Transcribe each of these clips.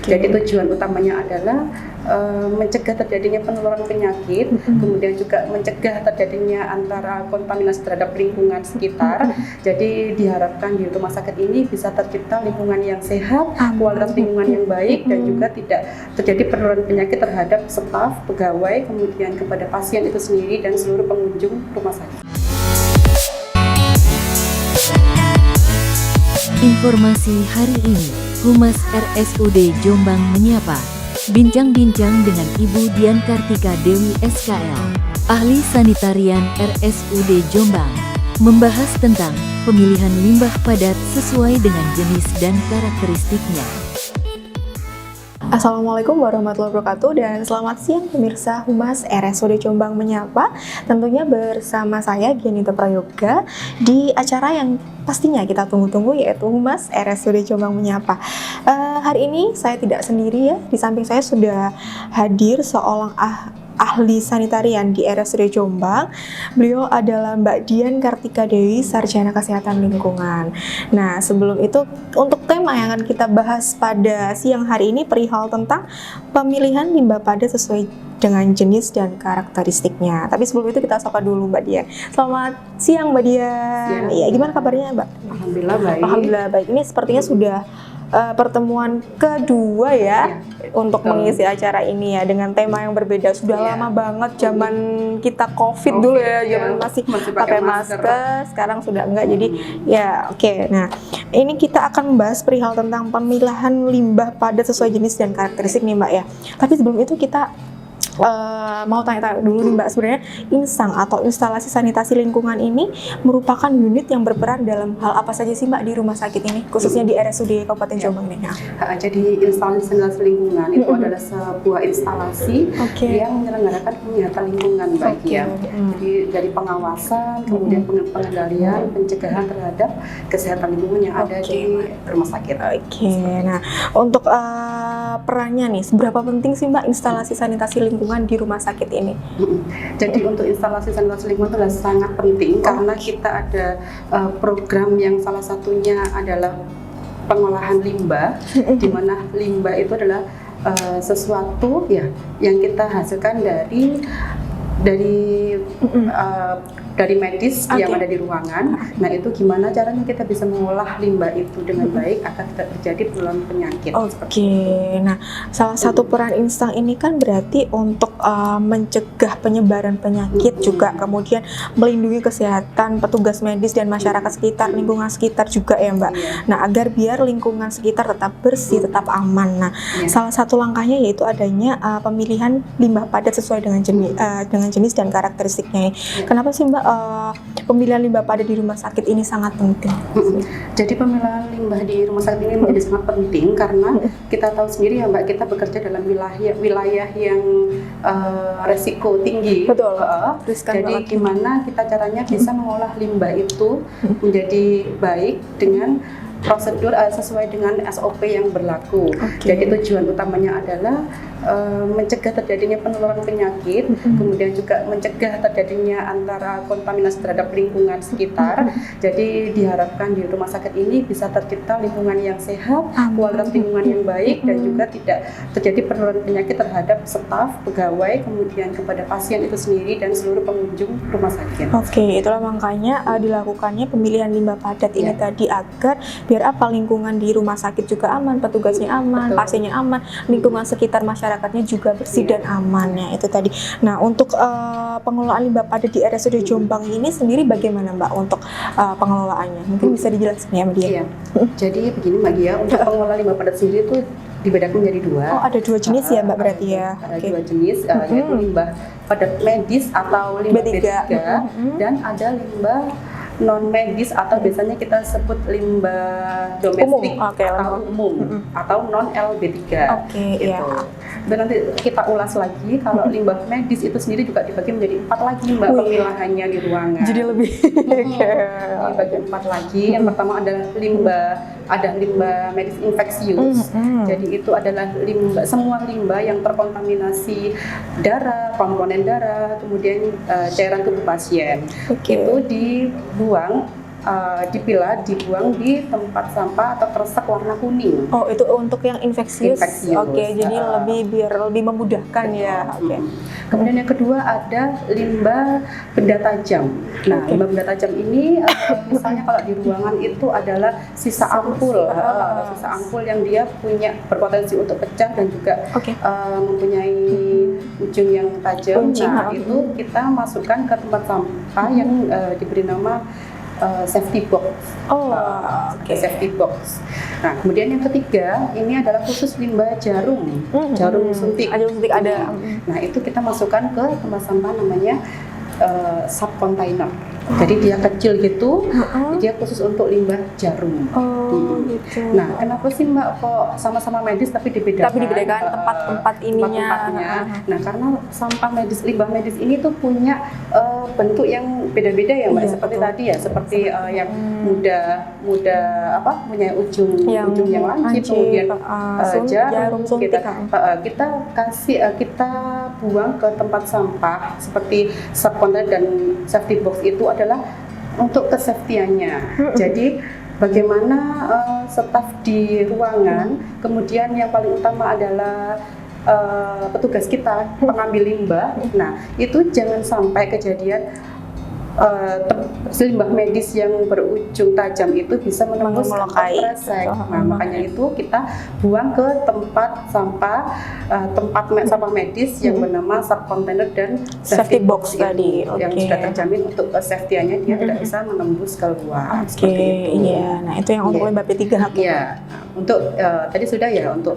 Jadi tujuan utamanya adalah mencegah terjadinya penularan penyakit, kemudian juga mencegah terjadinya antara kontaminasi terhadap lingkungan sekitar. Jadi diharapkan di rumah sakit ini bisa tercipta lingkungan yang sehat, kualitas lingkungan yang baik, dan juga tidak terjadi penularan penyakit terhadap staf, pegawai, kemudian kepada pasien itu sendiri dan seluruh pengunjung rumah sakit. Informasi hari ini, Humas RSUD Jombang menyapa. Bincang-bincang dengan Ibu Dian Kartika Dewi SKL, ahli sanitarian RSUD Jombang, membahas tentang pemilihan limbah padat sesuai dengan jenis dan karakteristiknya. Assalamualaikum warahmatullahi wabarakatuh dan selamat siang pemirsa Humas RSUD Jombang menyapa. Tentunya bersama saya Gianita Prayoga di acara yang pastinya kita tunggu-tunggu, yaitu Humas RSUD Jombang menyapa. Hari ini saya tidak sendiri ya, di samping saya sudah hadir seorang ahli sanitarian di RSUD Jombang. Beliau adalah Mbak Dian Kartika Dewi, Sarjana Kesehatan Lingkungan. Nah, sebelum itu untuk tema yang akan kita bahas pada siang hari ini perihal tentang pemilihan limbah padat sesuai dengan jenis dan karakteristiknya. Tapi sebelum itu kita sapa dulu Mbak Dian. Selamat siang Mbak Dian. Iya, gimana kabarnya Mbak? Alhamdulillah baik. Alhamdulillah baik. Ini sepertinya sudah pertemuan kedua ya untuk mengisi acara ini ya, dengan tema yang berbeda. Sudah lama banget zaman kita COVID dulu ya, zaman masih pakai masker, sekarang sudah enggak. Jadi ya oke. Nah, ini kita akan membahas perihal tentang pemilihan limbah padat sesuai jenis dan karakteristik nih Mbak ya. Tapi sebelum itu kita mau tanya-tanya dulu nih Mbak, sebenarnya Insang atau instalasi sanitasi lingkungan ini merupakan unit yang berperan dalam hal apa saja sih Mbak di rumah sakit ini, khususnya di RSUD Kabupaten Jombang ini? Jadi instalasi sanitasi lingkungan itu adalah sebuah instalasi yang menyelenggarakan kegiatan lingkungan baik ya. Jadi dari pengawasan, kemudian pengendalian, pencegahan terhadap kesehatan lingkungan yang ada di rumah sakit. Nah untuk perannya nih, seberapa penting sih Mbak instalasi sanitasi lingkungan di rumah sakit ini? Jadi untuk instalasi sanitasi lingkungan itu adalah sangat penting karena kita ada program yang salah satunya adalah pengolahan limbah, di mana limbah itu adalah sesuatu ya yang kita hasilkan dari medis yang ada di ruangan. Nah, itu gimana caranya kita bisa mengolah limbah itu dengan baik agar tidak terjadi penularan penyakit. Nah, salah satu peran Insang ini kan berarti untuk mencegah penyebaran penyakit juga, kemudian melindungi kesehatan petugas medis dan masyarakat sekitar, lingkungan sekitar juga ya Mbak. Nah, agar biar lingkungan sekitar tetap bersih, tetap aman. Nah, salah satu langkahnya yaitu adanya pemilihan limbah padat sesuai dengan jenis dan karakteristiknya. Kenapa sih Mbak pemilihan limbah padat di rumah sakit ini sangat penting? Jadi pemilihan limbah di rumah sakit ini menjadi sangat penting karena kita tahu sendiri ya Mbak, kita bekerja dalam wilayah yang resiko tinggi. Betul. Jadi gimana kita caranya bisa mengolah limbah itu menjadi baik dengan prosedur sesuai dengan SOP yang berlaku. Jadi tujuan utamanya adalah mencegah terjadinya penularan penyakit, kemudian juga mencegah terjadinya antara kontaminasi terhadap lingkungan sekitar. Jadi diharapkan di rumah sakit ini bisa tercipta lingkungan yang sehat, kualitas lingkungan yang baik, dan juga tidak terjadi penularan penyakit terhadap staf, pegawai, kemudian kepada pasien itu sendiri dan seluruh pengunjung rumah sakit. Itulah makanya dilakukannya pemilihan limbah padat ini tadi, agar biar lingkungan di rumah sakit juga aman, petugasnya aman, pasiennya aman, lingkungan sekitar masyarakatnya juga bersih dan aman ya, itu tadi. Nah, untuk pengelolaan limbah padat di RSUD Jombang ini sendiri bagaimana Mbak untuk pengelolaannya? Mungkin bisa dijelaskan ya Mbak Dia? Jadi begini Mbak Dia, untuk pengelolaan limbah padat sendiri itu dibedakan menjadi dua. Ada dua jenis ya Mbak berarti ya? Ada dua jenis, yaitu limbah padat medis atau limbah B3, dan ada limbah non medis atau biasanya kita sebut limbah domestik atau umum atau non LB3 gitu. Dan nanti kita ulas lagi kalau limbah medis itu sendiri juga dibagi menjadi 4 lagi Mbak pemilahannya di ruangan. Jadi lebih dibagi 4 lagi. Yang pertama adalah limbah medis infeksius. Jadi itu adalah semua limbah yang terkontaminasi darah, komponen darah, kemudian cairan tubuh pasien. Itu dibuang dipilah, dibuang di tempat sampah atau kresek warna kuning. Oh, itu untuk yang infeksius. Infeksius. Oke, jadi biar lebih memudahkan ya. Oke. Kemudian yang kedua ada limbah benda tajam. Nah, limbah benda tajam ini misalnya kalau di ruangan itu adalah sisa ampul, sisa ampul yang dia punya berpotensi untuk pecah dan juga mempunyai ujung yang tajam. Nah, itu kita masukkan ke tempat sampah yang diberi nama safety box. Safety box. Nah, kemudian yang ketiga ini adalah khusus limbah jarum, jarum suntik. Ada. Nah, itu kita masukkan ke tempat sampah namanya sub container. Jadi dia kecil gitu, dia khusus untuk limbah jarum. Gitu. Nah, kenapa sih Mbak kok sama-sama medis tapi dibedakan? Tempat-tempat ininya. Nah, karena sampah medis, limbah medis ini tuh punya bentuk yang beda-beda ya Mbak. Seperti tadi ya, seperti yang muda punya ujung yang lancip, kemudian jarum suntik. Kita kasih kita buang ke tempat sampah seperti sub container dan safety box itu adalah untuk kesafetiannya. Jadi bagaimana staf di ruangan, kemudian yang paling utama adalah petugas kita pengambil limbah. Nah, itu jangan sampai kejadian limbah medis yang berujung tajam itu bisa menembus kresek. Nah, makanya itu kita buang ke tempat sampah medis yang bernama sub container dan safety box tadi yang sudah terjamin untuk kesafetiannya, dia tidak bisa menembus keluar. Iya. Nah, itu yang untuk limbah B3. Iya. Untuk tadi sudah ya untuk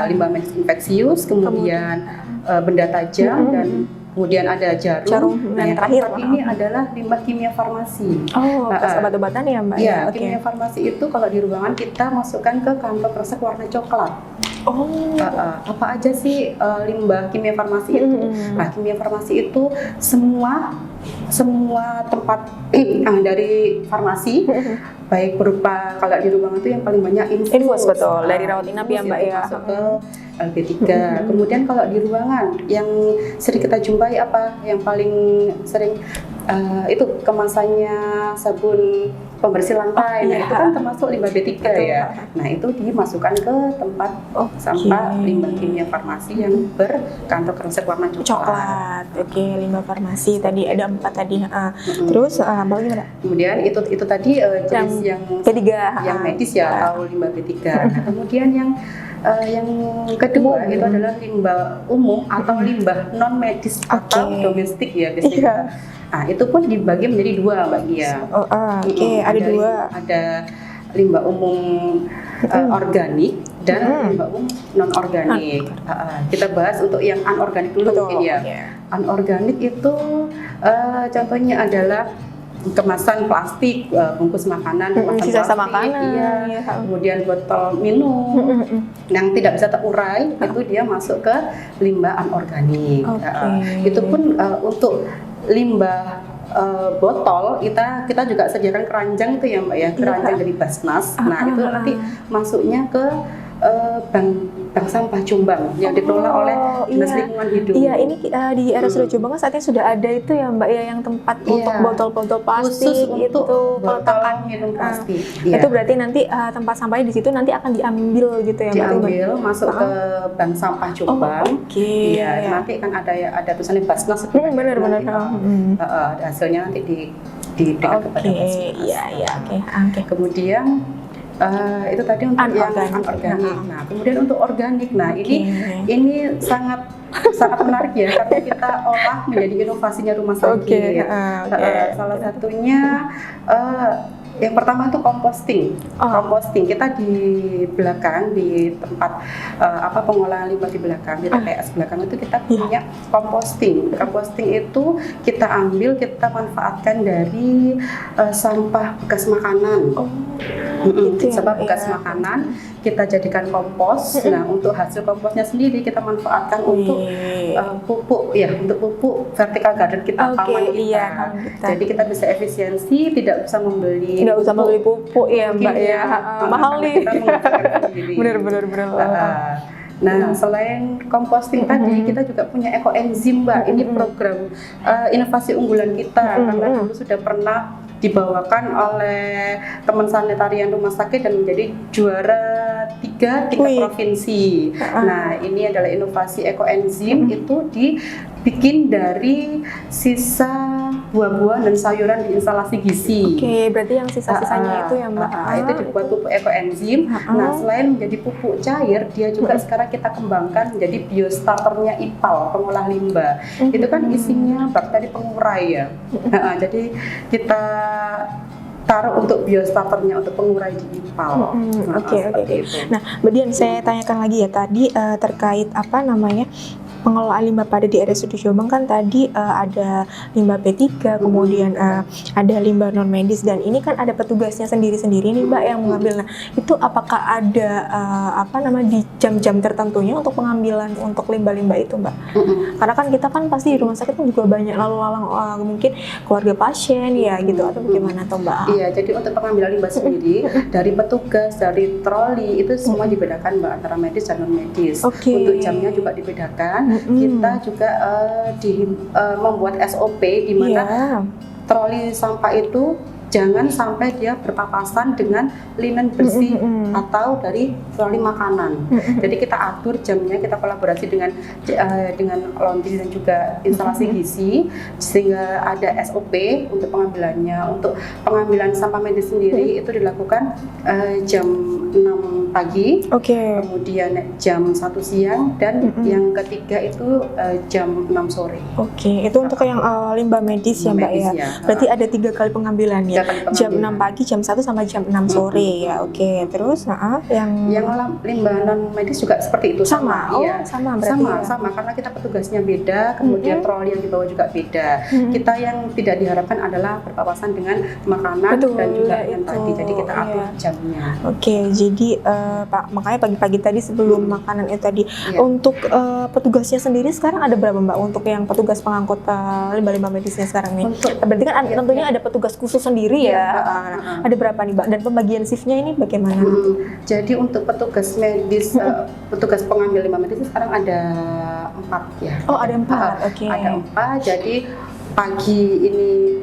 limbah medis infeksius, kemudian benda tajam dan kemudian ada jarum. Dan terakhir ini adalah limbah kimia farmasi. Bekas obat-obatan ya Mbak? Iya, kimia farmasi itu kalau di ruangan kita masukkan ke kantong kresek warna coklat. Apa aja sih limbah kimia farmasi itu? Nah, kimia farmasi itu semua tempat dari farmasi, baik berupa kalau di ruangan itu yang paling banyak infus, betul, dari rawat inap ya Mbak ya. Masuk ke LB3. Kemudian kalau di ruangan yang sering kita jumpai yang paling sering itu kemasannya sabun pembersih lantai. Nah, itu kan termasuk limbah B3 ya. Nah, itu dimasukkan ke tempat sampah limbah kimia farmasi yang berkantong kresek warna coklat. Limbah farmasi tadi ada 4 tadi. Terus apa lagi Mbak? Kemudian itu tadi jenis yang B3 yang medis ya, atau limbah B3. Nah, kemudian yang kedua itu adalah limbah umum atau limbah non medis atau domestik ya biasanya. Nah, itu pun dibagi menjadi 2 Mbak Gia. Ada 2. Ada limbah umum organik dan limbah umum non organik. Kita bahas untuk yang anorganik dulu mungkin ya. Anorganik itu contohnya adalah kemasan plastik, bungkus makanan, sisa makanan, kemudian botol minum yang tidak bisa terurai, itu dia masuk ke limbah anorganik. Itu pun untuk limbah botol kita juga sediakan keranjang tuh ya Mbak ya, keranjang dari Basnas. Nah, itu nanti masuknya ke bank sampah Jombang yang dikelola oleh Dinas Lingkungan Hidup. Iya, ini di RSUD Jombang saat ini sudah ada itu ya Mbak ya, yang tempat untuk botol-botol plastik itu peletakan minum plastik. Itu berarti nanti tempat sampahnya di situ nanti akan diambil gitu ya Mbak? Diambil, masuk ke bank sampah Jombang. Iya, nanti kan ada tulisannya Basnas. Benar-benar. Hasilnya nanti diberikan kepada Basnas. Kemudian itu tadi untuk yang anorganik. Nah, kemudian untuk organik, nah ini sangat menarik ya, karena kita olah menjadi inovasinya rumah sakit. Salah satunya yang pertama itu composting. Composting kita di belakang, di tempat pengolahan limbah di belakang, di TPS belakang itu kita punya composting. Composting itu kita ambil, kita manfaatkan dari sampah bekas makanan. Sampah bekas makanan kita jadikan kompos. Nah, untuk hasil komposnya sendiri kita manfaatkan untuk pupuk ya, untuk pupuk vertical garden kita, taman kita. Jadi kita bisa efisiensi, tidak usah membeli pupuk ya Mbak ya, mahal nih. Bener. Nah, selain composting tadi, kita juga punya ekoenzim Mbak. Ini program inovasi unggulan kita, karena dulu sudah pernah dibawakan oleh teman sanitarian rumah sakit dan menjadi juara 3 tingkat Wih. provinsi. Nah, ini adalah inovasi ekoenzim itu dibikin dari sisa buah-buahan dan sayuran di instalasi gizi. Oke, berarti yang sisa-sisanya itu ya Mbak. Itu dibuat pupuk ekoenzim. Nah, selain menjadi pupuk cair, dia juga sekarang kita kembangkan menjadi biostarternya IPAL, pengolah limbah. Itu kan isinya bakteri pengurai ya. Jadi kita taruh untuk biostarternya, untuk pengurai di IPAL. Oke. Nah, Mbak Dian, saya tanyakan lagi ya tadi terkait apa namanya pengelolaan limbah padat di RSUD Jombang kan tadi ada limbah B3, kemudian ada limbah non medis dan ini kan ada petugasnya sendiri-sendiri nih Mbak yang mengambil. Nah, itu apakah ada apa namanya di jam-jam tertentunya untuk pengambilan untuk limbah-limbah itu Mbak? Karena kan kita kan pasti di rumah sakit kan juga banyak lalu lalang mungkin keluarga pasien ya gitu atau bagaimana tuh Mbak? Iya, jadi untuk pengambilan limbah sendiri dari petugas, dari troli itu semua dibedakan Mbak antara medis dan non medis. Untuk jamnya juga dibedakan. Kita juga membuat SOP di mana troli sampah itu jangan sampai dia berpapasan dengan linen bersih atau dari troli makanan. Jadi kita atur jamnya, kita kolaborasi dengan laundry dan juga instalasi gizi sehingga ada SOP untuk pengambilannya. Untuk pengambilan sampah medis sendiri itu dilakukan jam 6 pagi, kemudian jam 1 siang dan yang ketiga itu jam 6 sore. Itu untuk yang limbah medis ya Mbak ya. Berarti ada 3 kali pengambilan ya. Jam 6 pagi, jam 1 sama jam 6 sore ya. Terus yang limbah non medis juga seperti itu sama. Iya. Sama berarti. Sama karena kita petugasnya beda, kemudian troli yang dibawa juga beda. Kita yang tidak diharapkan adalah berpapasan dengan makanan dan juga yang tadi. Jadi kita atur jamnya. Jadi Pak, makanya pagi-pagi tadi sebelum makanan itu tadi untuk petugasnya sendiri sekarang ada berapa Mbak untuk yang petugas pengangkut limbah-limbah medisnya sekarang nih? Berarti kan tentunya ada petugas khusus sendiri ya. Ada berapa nih Mbak? Dan pembagian shiftnya ini bagaimana? Jadi untuk petugas medis, petugas pengambil limbah medis sekarang ada 4 ya. Ada 4. Ada 4. Jadi pagi ini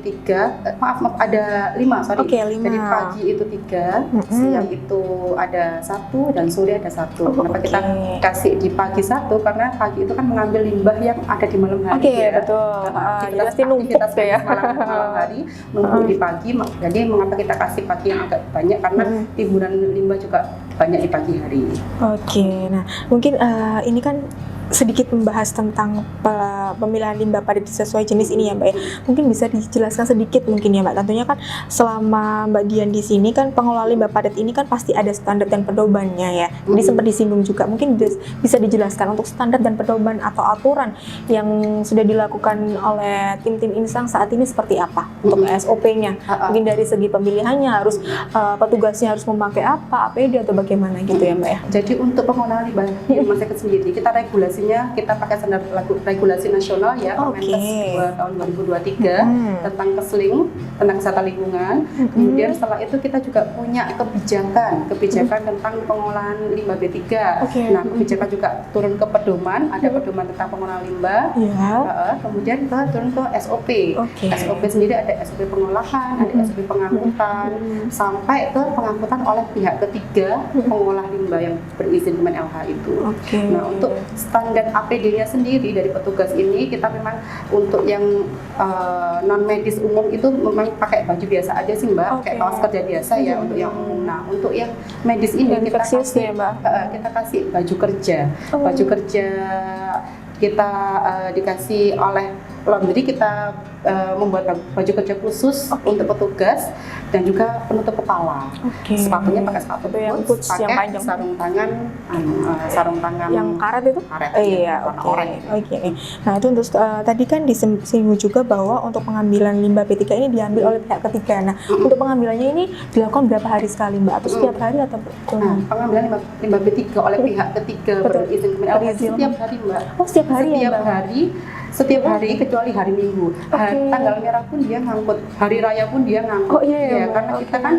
3, maaf ada 5, sorry. 5. Jadi pagi itu 3, siang itu ada 1 dan sore ada 1. Kenapa kita kasih di pagi 1? Karena pagi itu kan mengambil limbah yang ada di malam hari ya. Betul. Pasti numpuk ya. Malam hari numpuk di pagi. Jadi mengapa kita kasih pagi yang agak banyak? Karena timbunan limbah juga banyak di pagi hari. Nah mungkin ini kan sedikit membahas tentang pemilihan limbah padat sesuai jenis ini ya Mbak ya. Mungkin bisa dijelaskan sedikit mungkin ya Mbak. Tentunya kan selama Mbak Dian di sini kan pengelola limbah padat ini kan pasti ada standar dan pedomannya ya. Jadi sempat disinggung juga. Mungkin bisa dijelaskan untuk standar dan pedoman atau aturan yang sudah dilakukan oleh tim-tim insang saat ini seperti apa untuk SOP-nya. Mungkin dari segi pemilihannya harus petugasnya harus memakai apa, APD atau bagaimana gitu ya Mbak ya. Jadi untuk pengelolaan limbah di rumah sakit sendiri kita kita pakai standar regulasi nasional ya, Permenkes 2 tahun 2023 tentang kesling, tentang kesehatan lingkungan. Kemudian setelah itu kita juga punya kebijakan tentang pengolahan limbah B3. Nah, kebijakan juga turun ke pedoman, ada pedoman tentang pengolahan limbah. Kemudian turun ke SOP. SOP sendiri ada SOP pengolahan, ada SOP pengangkutan, sampai ke pengangkutan oleh pihak ketiga pengolah limbah yang berizin Kemen LH itu. Nah, untuk standar APD-nya sendiri dari petugas ini kita memang untuk yang non medis umum itu memang pakai baju biasa aja sih Mbak, pakai kaos kerja biasa ya untuk yang umum. Nah, untuk yang medis ini kita kasih baju kerja. Baju kerja kita dikasih oleh laundry, kita membuat baju kerja khusus untuk petugas dan juga penutup kepala. Sepatunya pakai sepatu boots, pakai sarung tangan yang karet itu? Karet, oranye. Nah itu untuk tadi kan disinggung juga bahwa untuk pengambilan limbah B3 ini diambil oleh pihak ketiga. Nah untuk pengambilannya ini dilakukan berapa hari sekali Mbak? Atau setiap hari atau? Pengambilan limbah B3 oleh pihak ketiga berizin Kemen LH setiap hari Mbak. Setiap hari ya Mbak? Setiap hari kecuali hari Minggu. Tanggal merah pun dia ngangkut, hari raya pun dia ngangkut. Oh, iya, ya, ya, karena kita kan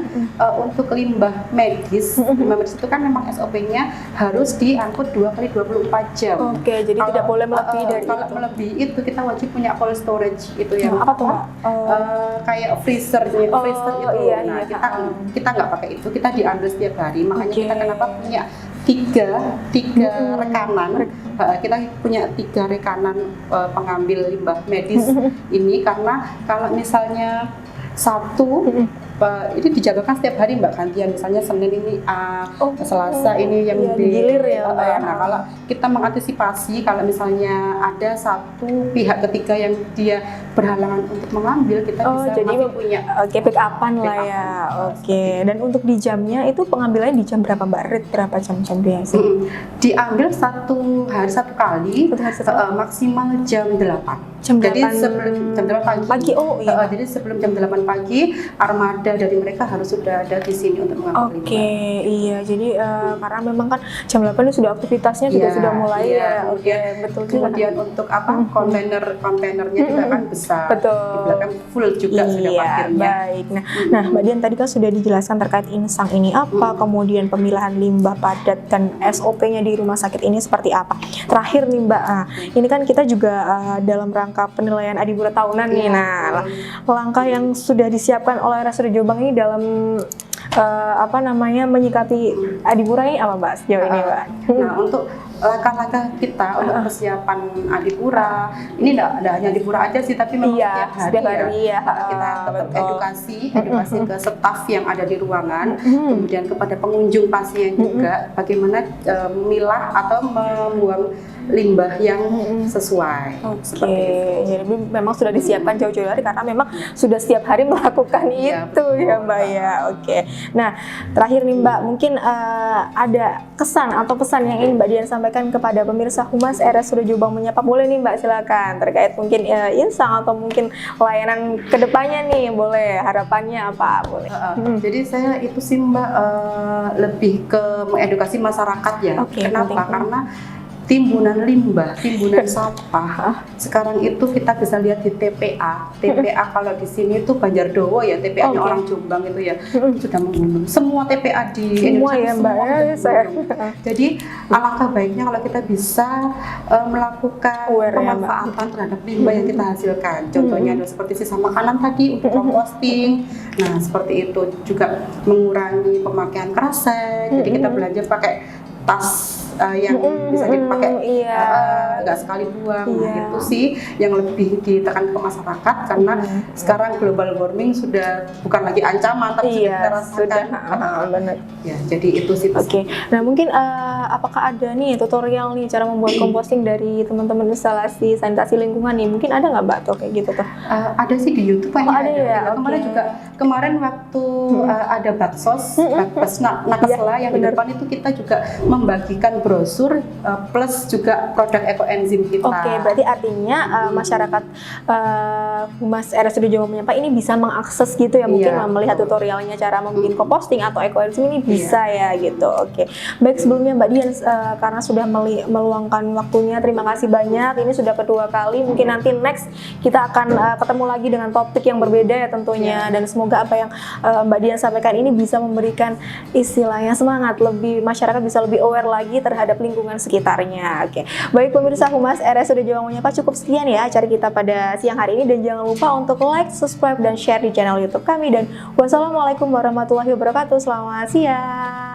untuk limbah medis, limbah medis itu kan memang SOP-nya harus diangkut 2 kali 24 jam. Oke, jadi tidak boleh melebihi dari kalau itu. melebihi itu kita wajib punya cold storage itu ya. Apa tuh, Mbak? Kayak freezer itu. Iya, Nah, iya. kita nggak pakai itu, kita diambil setiap hari. Makanya kita kenapa punya tiga rekanan. Kita punya 3 rekanan pengambil limbah medis ini, karena kalau misalnya satu ini dijagakan setiap hari Mbak, gantian, misalnya Senin ini A, Selasa ini yang iya, B. digilir ya, Mbak, ya. Nah, kalau kita mengantisipasi kalau misalnya ada satu pihak ketiga yang dia berhalangan untuk mengambil, kita bisa jadi masih punya backup-an lah ya. Oke. Dan untuk di jamnya itu pengambilannya di jam berapa, Mbak? Rate berapa jam-jam biasa? Diambil satu hari satu kali, maksimal jam 8. Jadi sebelum jam 8 pagi. Jadi sebelum jam 8 pagi armada dari mereka harus sudah ada di sini untuk mengambil limbah. Iya. Jadi karena memang kan jam 8 ini sudah aktivitasnya sudah mulai ya. Betul. Kemudian untuk kontainernya juga kan besar. Betul. Di belakang full juga sudah parkirnya. Baik. Nah, Mbak Dian tadi kan sudah dijelaskan terkait insang ini apa, kemudian pemilahan limbah padat dan SOP-nya di rumah sakit ini seperti apa. Terakhir nih Mbak, ini kan kita juga dalam rangka penilaian Adipura tahunan nih. Nah, langkah yang sudah disiapkan oleh RSUD Jombang ini dalam menyikapi Adipura ini apa Mbak sejauh ini, Mbak? Nah, untuk langkah-langkah kita untuk persiapan Adipura ini tidak hanya Adipura aja sih, tapi memang setiap hari ya. Kita tetap edukasi ke staf yang ada di ruangan, kemudian kepada pengunjung pasien juga bagaimana memilah atau membuang limbah yang sesuai. Jadi memang sudah disiapkan jauh-jauh hari karena memang sudah setiap hari melakukan itu ya Mbak ya. Nah, terakhir nih Mbak, mungkin ada kesan atau pesan yang ingin Mbak Dian sampaikan kepada pemirsa Humas RSUD Jombang Menyapa. Boleh nih Mbak, silakan, terkait mungkin insang atau mungkin layanan kedepannya nih, boleh, harapannya apa, boleh. Jadi saya itu sih Mbak, lebih ke mengedukasi masyarakat ya. Kenapa? Karena timbunan limbah, timbunan sampah sekarang itu kita bisa lihat di TPA. TPA kalau di sini itu Banjardowo ya, TPA-nya orang Jombang itu ya, sudah membunuh semua TPA di Indonesia. Mbak, Jadi alangkah baiknya kalau kita bisa melakukan pemanfaatan terhadap limbah yang kita hasilkan. Contohnya seperti sisa makanan tadi untuk composting. Nah, seperti itu juga mengurangi pemakaian kresek. Jadi kita belanja pakai tas yang bisa dipakai nggak sekali buang. Nah, itu sih yang lebih ditekan ke masyarakat, karena sekarang global warming sudah bukan lagi ancaman tapi sudah kita rasakan. Ya, jadi itu sih. Nah, mungkin apakah ada nih tutorial nih cara membuat composting dari teman-teman instalasi sanitasi lingkungan nih? Mungkin ada nggak Mbak tuh kayak gitu tuh? Ada sih di YouTube ada ya. Kemarin waktu ada baksos, Nakesla yang di depan itu kita juga membagikan brosur plus juga produk ekoenzim kita. Berarti artinya masyarakat Humas RSUD Jombang Menyapa ini bisa mengakses gitu ya, mungkin melihat tutorialnya cara membuat composting atau ekoenzim ini bisa ya gitu. Baik, sebelumnya Mbak Dian karena sudah meluangkan waktunya, terima kasih banyak. Ini sudah kedua kali, mungkin nanti next kita akan ketemu lagi dengan topik yang berbeda ya tentunya, dan semoga apa yang Mbak Dian sampaikan ini bisa memberikan istilahnya semangat, lebih masyarakat bisa lebih aware lagi terhadap lingkungan sekitarnya. Baik pemirsa Humas RSUD Jombang Menyapa, cukup sekian ya acara kita pada siang hari ini, dan jangan lupa untuk like, subscribe, dan share di channel YouTube kami, dan wassalamualaikum warahmatullahi wabarakatuh. Selamat siang.